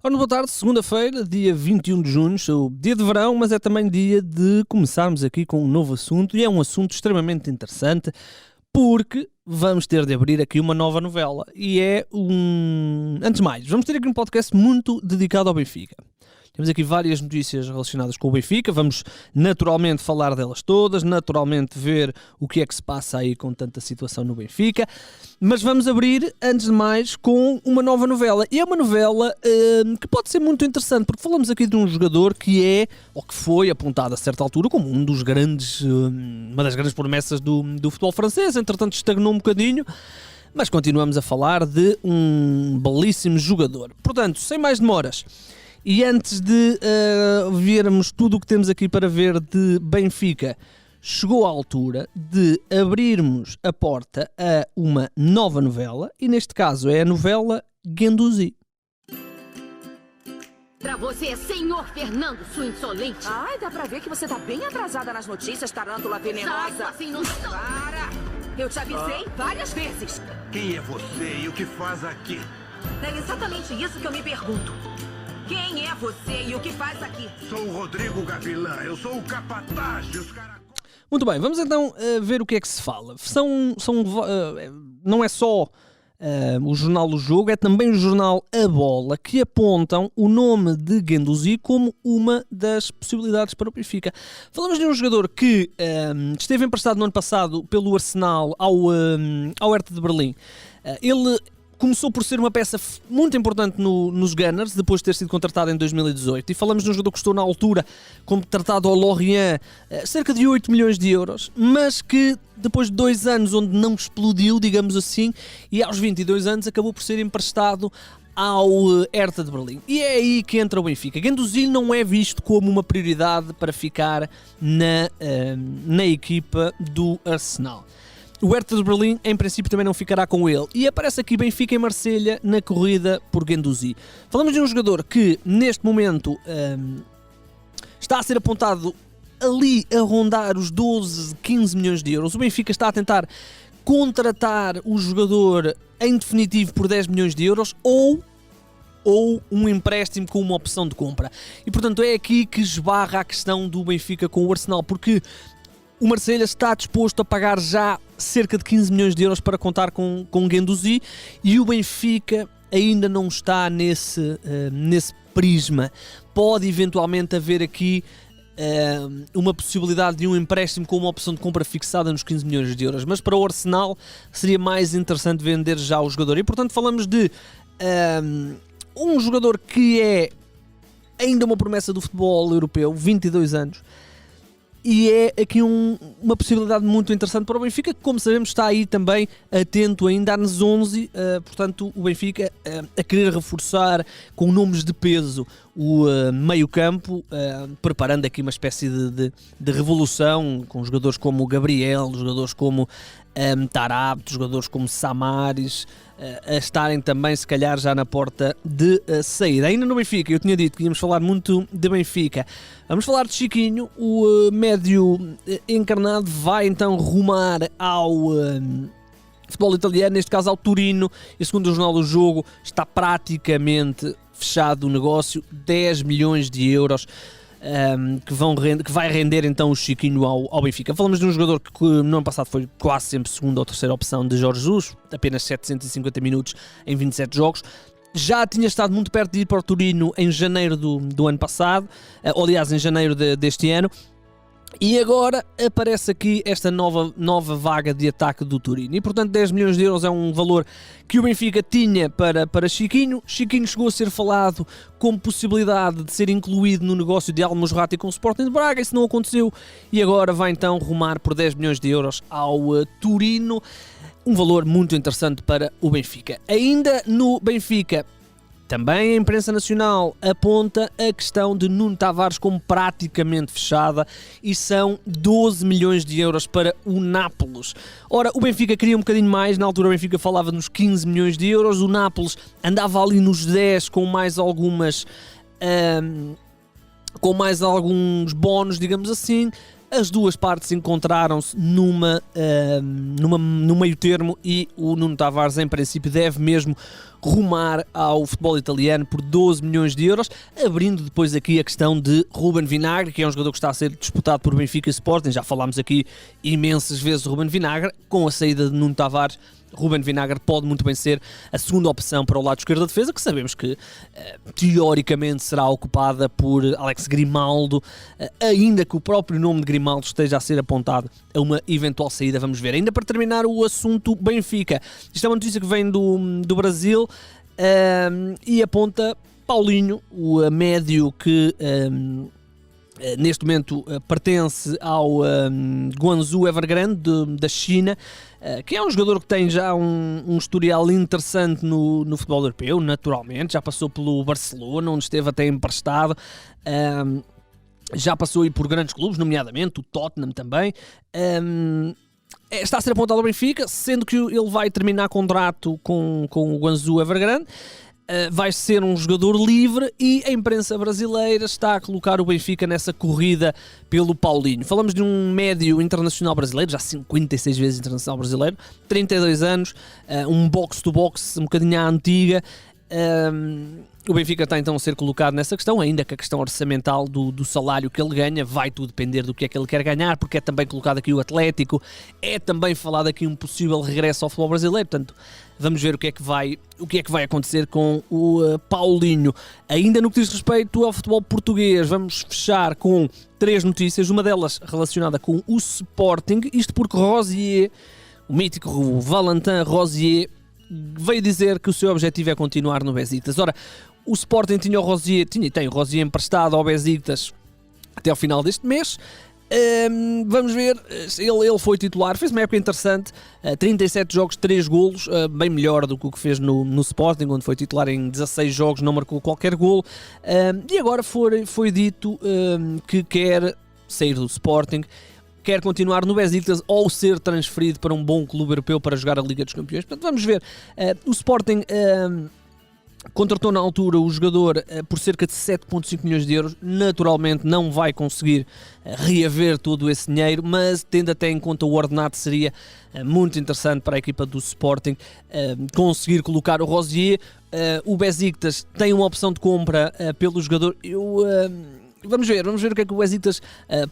Ora, boa tarde, segunda-feira, dia 21 de junho, dia de verão, mas é também dia de começarmos aqui com um novo assunto, e é um assunto extremamente interessante, porque vamos ter de abrir aqui uma nova novela, e é Antes de mais, vamos ter aqui um podcast muito dedicado ao Benfica. Temos aqui várias notícias relacionadas com o Benfica, vamos naturalmente falar delas todas, naturalmente ver o que é que se passa aí com tanta situação no Benfica, mas vamos abrir, antes de mais, com uma nova novela. E é uma novela que pode ser muito interessante, porque falamos aqui de um jogador que é, ou que foi apontado a certa altura como um dos grandes, uma das grandes promessas do futebol francês, entretanto estagnou um bocadinho, mas continuamos a falar de um belíssimo jogador. Portanto, sem mais demoras, e antes de vermos tudo o que temos aqui para ver de Benfica, chegou a altura de abrirmos a porta a uma nova novela, e neste caso é a novela Guendouzi. Pra você, senhor Fernando, sua insolente. Ai, dá pra ver que você tá bem atrasada nas notícias, tarântula venenosa. Sai, assim não... Para! Eu te avisei várias vezes. Quem é você e o que faz aqui? É exatamente isso que eu me pergunto. Quem é você e o que faz aqui? Sou o Rodrigo Gavilã, eu sou o capataz dos caras. Muito bem, vamos então ver o que é que se fala. Não é só o jornal O Jogo, é também o jornal A Bola, que apontam o nome de Guendouzi como uma das possibilidades para o Benfica. Falamos de um jogador que esteve emprestado no ano passado pelo Arsenal ao Hertha de Berlim. Ele começou por ser uma peça muito importante nos Gunners, depois de ter sido contratado em 2018. E falamos de um jogador que custou na altura, como tratado ao Lorient, cerca de 8 milhões de euros, mas que depois de 2 anos onde não explodiu, digamos assim, e aos 22 anos acabou por ser emprestado ao Hertha de Berlim. E é aí que entra o Benfica. Guendouzi não é visto como uma prioridade para ficar na equipa do Arsenal. O Hertha de Berlim, em princípio, também não ficará com ele. E aparece aqui Benfica e Marselha na corrida por Guendouzi. Falamos de um jogador que, neste momento, está a ser apontado ali a rondar os 12, 15 milhões de euros. O Benfica está a tentar contratar o jogador em definitivo por 10 milhões de euros ou um empréstimo com uma opção de compra. E, portanto, é aqui que esbarra a questão do Benfica com o Arsenal, porque o Marselha está disposto a pagar já cerca de 15 milhões de euros para contar com Guendouzi, e o Benfica ainda não está nesse prisma. Pode eventualmente haver aqui uma possibilidade de um empréstimo com uma opção de compra fixada nos 15 milhões de euros, mas para o Arsenal seria mais interessante vender já o jogador. E portanto falamos de um jogador que é ainda uma promessa do futebol europeu, 22 anos, e é aqui uma possibilidade muito interessante para o Benfica, que, como sabemos, está aí também atento ainda às 11, portanto o Benfica a querer reforçar com nomes de peso o meio-campo, preparando aqui uma espécie de revolução, com jogadores como o Gabriel, jogadores como Tarapto, jogadores como Samaris, a estarem também, se calhar, já na porta de saída. Ainda no Benfica, eu tinha dito que íamos falar muito de Benfica. Vamos falar de Chiquinho, o médio encarnado vai então rumar ao futebol italiano, neste caso ao Torino, e segundo o jornal do Jogo, está praticamente fechado o negócio, 10 milhões de euros. Que vai render então o Chiquinho ao Benfica. Falamos de um jogador que no ano passado foi quase sempre segunda ou terceira opção de Jorge Jesus, apenas 750 minutos em 27 jogos. Já tinha estado muito perto de ir para o Torino em janeiro do ano passado, ou aliás em janeiro deste ano. E agora aparece aqui esta nova vaga de ataque do Torino. E portanto 10 milhões de euros é um valor que o Benfica tinha para Chiquinho. Chiquinho chegou a ser falado como possibilidade de ser incluído no negócio de Al-Musrati com o Sporting de Braga. Isso não aconteceu e agora vai então rumar por 10 milhões de euros ao Torino. Um valor muito interessante para o Benfica. Ainda no Benfica, também a imprensa nacional aponta a questão de Nuno Tavares como praticamente fechada, e são 12 milhões de euros para o Nápoles. Ora, o Benfica queria um bocadinho mais, na altura o Benfica falava nos 15 milhões de euros, o Nápoles andava ali nos 10 com mais alguns bónus, digamos assim. As duas partes encontraram-se num meio termo e o Nuno Tavares, em princípio, deve mesmo rumar ao futebol italiano por 12 milhões de euros, abrindo depois aqui a questão de Ruben Vinagre, que é um jogador que está a ser disputado por Benfica e Sporting. Já falámos aqui imensas vezes do Ruben Vinagre. Com a saída de Nuno Tavares, Ruben Vinagre pode muito bem ser a segunda opção para o lado esquerdo da defesa, que sabemos que teoricamente será ocupada por Alex Grimaldo, ainda que o próprio nome de Grimaldo esteja a ser apontado a uma eventual saída. Vamos ver. Ainda para terminar o assunto Benfica, isto é uma notícia que vem do Brasil e aponta Paulinho, o médio que neste momento pertence ao Guangzhou Evergrande da China, que é um jogador que tem já um historial interessante no futebol europeu, naturalmente. Já passou pelo Barcelona, onde esteve até emprestado, já passou aí por grandes clubes, nomeadamente o Tottenham também. Está a ser apontado ao Benfica, sendo que ele vai terminar contrato com o Guangzhou Evergrande. Vai ser um jogador livre e a imprensa brasileira está a colocar o Benfica nessa corrida pelo Paulinho. Falamos de um médio internacional brasileiro, já 56 vezes internacional brasileiro, 32 anos, um box-to-box um bocadinho à antiga. O Benfica está então a ser colocado nessa questão, ainda que a questão orçamental do salário que ele ganha vai tudo depender do que é que ele quer ganhar, porque é também colocado aqui o Atlético, é também falado aqui um possível regresso ao futebol brasileiro. Portanto, vamos ver o que é que vai acontecer com o Paulinho. Ainda no que diz respeito ao futebol português, vamos fechar com 3 notícias, uma delas relacionada com o Sporting, isto porque Rosier, o mítico Valentin Rosier, veio dizer que o seu objetivo é continuar no Besiktas. Ora, o Sporting tem o Rosier emprestado ao Besiktas até ao final deste mês. Vamos ver, ele foi titular, fez uma época interessante, 37 jogos, 3 golos, bem melhor do que o que fez no Sporting, onde foi titular em 16 jogos, não marcou qualquer golo, e agora foi dito que quer sair do Sporting, quer continuar no Besiktas ou ser transferido para um bom clube europeu para jogar a Liga dos Campeões. Portanto, vamos ver, o Sporting contratou na altura o jogador por cerca de 7,5 milhões de euros. Naturalmente não vai conseguir reaver todo esse dinheiro, mas tendo até em conta o ordenado, seria muito interessante para a equipa do Sporting conseguir colocar o Rosier. O Besiktas tem uma opção de compra pelo jogador. Vamos ver o que é que o Besiktas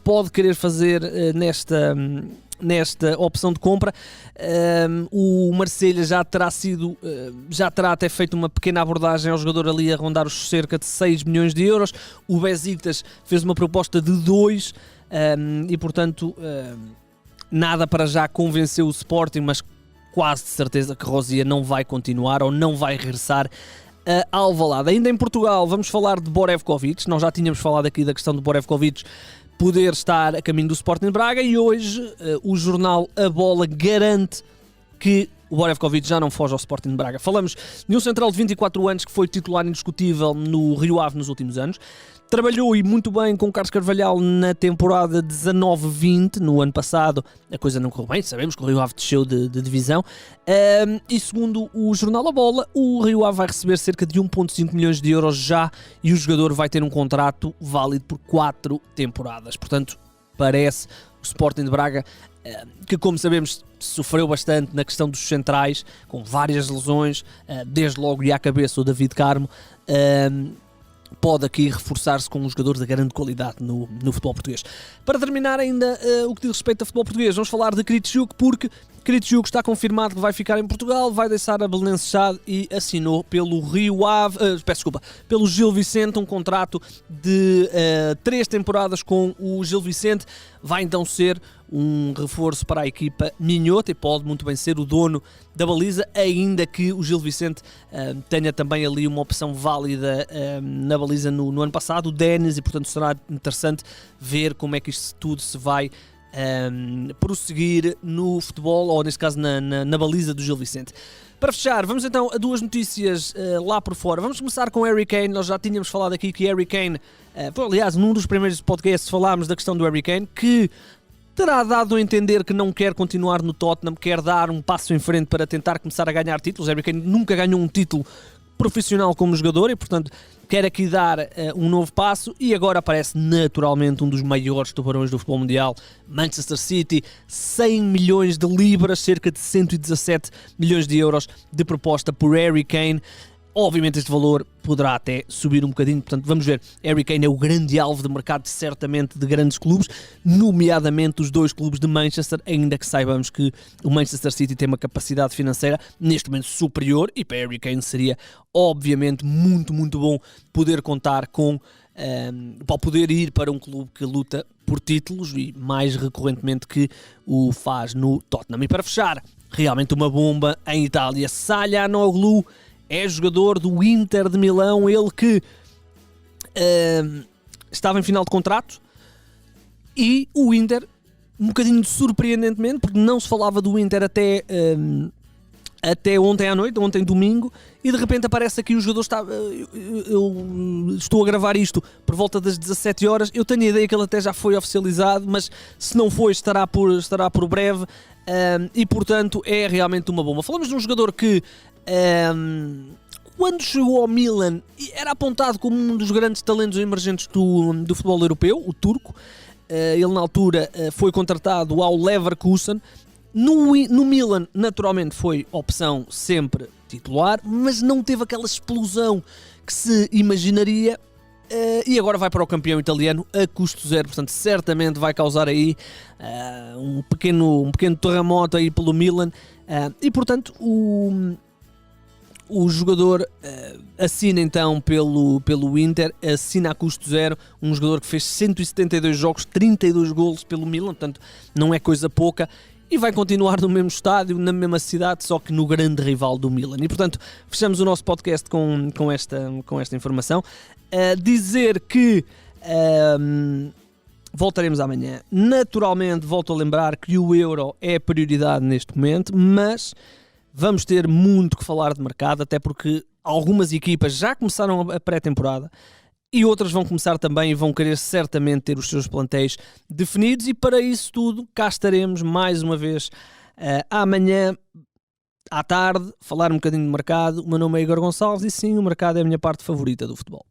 pode querer fazer nesta opção de compra. O Marselha já terá até feito uma pequena abordagem ao jogador ali a rondar os cerca de 6 milhões de euros. O Besiktas fez uma proposta de 2 e portanto nada para já convenceu o Sporting, mas quase de certeza que Rosier não vai continuar ou não vai regressar a Alvalade. Ainda em Portugal vamos falar de Borevkovic. Nós já tínhamos falado aqui da questão de Borevkovic poder estar a caminho do Sporting de Braga e hoje o jornal A Bola garante que o Borevkovic já não foge ao Sporting de Braga. Falamos de um central de 24 anos que foi titular indiscutível no Rio Ave nos últimos anos. Trabalhou e muito bem com o Carlos Carvalhal na temporada 19-20, no ano passado a coisa não correu bem, sabemos que o Rio Ave desceu de divisão, e segundo o jornal A Bola, o Rio Ave vai receber cerca de 1,5 milhões de euros já e o jogador vai ter um contrato válido por 4 temporadas. Portanto, parece o Sporting de Braga, que como sabemos sofreu bastante na questão dos centrais, com várias lesões, desde logo e à cabeça o David Carmo, pode aqui reforçar-se com um jogador de grande qualidade no futebol português. Para terminar ainda o que diz respeito ao futebol português, vamos falar de Kritschuk, porque Kritschuk está confirmado que vai ficar em Portugal, vai deixar a Belenenses Stade e assinou pelo Rio Ave, pelo Gil Vicente, um contrato de 3 temporadas com o Gil Vicente. Vai então ser um reforço para a equipa minhota e pode muito bem ser o dono da baliza, ainda que o Gil Vicente tenha também ali uma opção válida na baliza no ano passado, o Denis, e portanto será interessante ver como é que isto tudo se vai prosseguir no futebol, ou neste caso na baliza do Gil Vicente. Para fechar, vamos então a 2 notícias lá por fora. Vamos começar com Harry Kane. Nós já tínhamos falado aqui que Harry Kane, aliás, num dos primeiros podcasts falámos da questão do Harry Kane, que terá dado a entender que não quer continuar no Tottenham, quer dar um passo em frente para tentar começar a ganhar títulos. Harry Kane nunca ganhou um título profissional como jogador e, portanto, quer aqui dar um novo passo e agora aparece naturalmente um dos maiores tubarões do futebol mundial, Manchester City, 100 milhões de libras, cerca de 117 milhões de euros de proposta por Harry Kane. Obviamente este valor poderá até subir um bocadinho, portanto vamos ver. Harry Kane é o grande alvo de mercado certamente de grandes clubes, nomeadamente os 2 clubes de Manchester, ainda que saibamos que o Manchester City tem uma capacidade financeira neste momento superior e para Harry Kane seria obviamente muito, muito bom poder contar com, para poder ir para um clube que luta por títulos e mais recorrentemente que o faz no Tottenham. E para fechar, realmente uma bomba em Itália, Çalhanoğlu é jogador do Inter de Milão, ele que estava em final de contrato e o Inter, um bocadinho surpreendentemente, porque não se falava do Inter até ontem à noite, ontem domingo, e de repente aparece aqui o jogador. Eu estou a gravar isto por volta das 17 horas, eu tenho a ideia que ele até já foi oficializado, mas se não foi estará por breve, e portanto é realmente uma bomba. Falamos de um jogador que quando chegou ao Milan era apontado como um dos grandes talentos emergentes do futebol europeu, o turco. Ele na altura foi contratado ao Leverkusen. No Milan naturalmente foi opção sempre titular, mas não teve aquela explosão que se imaginaria, e agora vai para o campeão italiano a custo zero, portanto certamente vai causar aí um pequeno terremoto aí pelo Milan, e portanto o jogador assina então pelo Inter, assina a custo zero, um jogador que fez 172 jogos, 32 golos pelo Milan, portanto não é coisa pouca, e vai continuar no mesmo estádio, na mesma cidade, só que no grande rival do Milan. E portanto fechamos o nosso podcast com esta informação. Dizer que voltaremos amanhã. Naturalmente volto a lembrar que o Euro é a prioridade neste momento, mas vamos ter muito que falar de mercado, até porque algumas equipas já começaram a pré-temporada e outras vão começar também e vão querer certamente ter os seus plantéis definidos, e para isso tudo cá estaremos mais uma vez amanhã à tarde, falar um bocadinho de mercado. O meu nome é Igor Gonçalves e sim, o mercado é a minha parte favorita do futebol.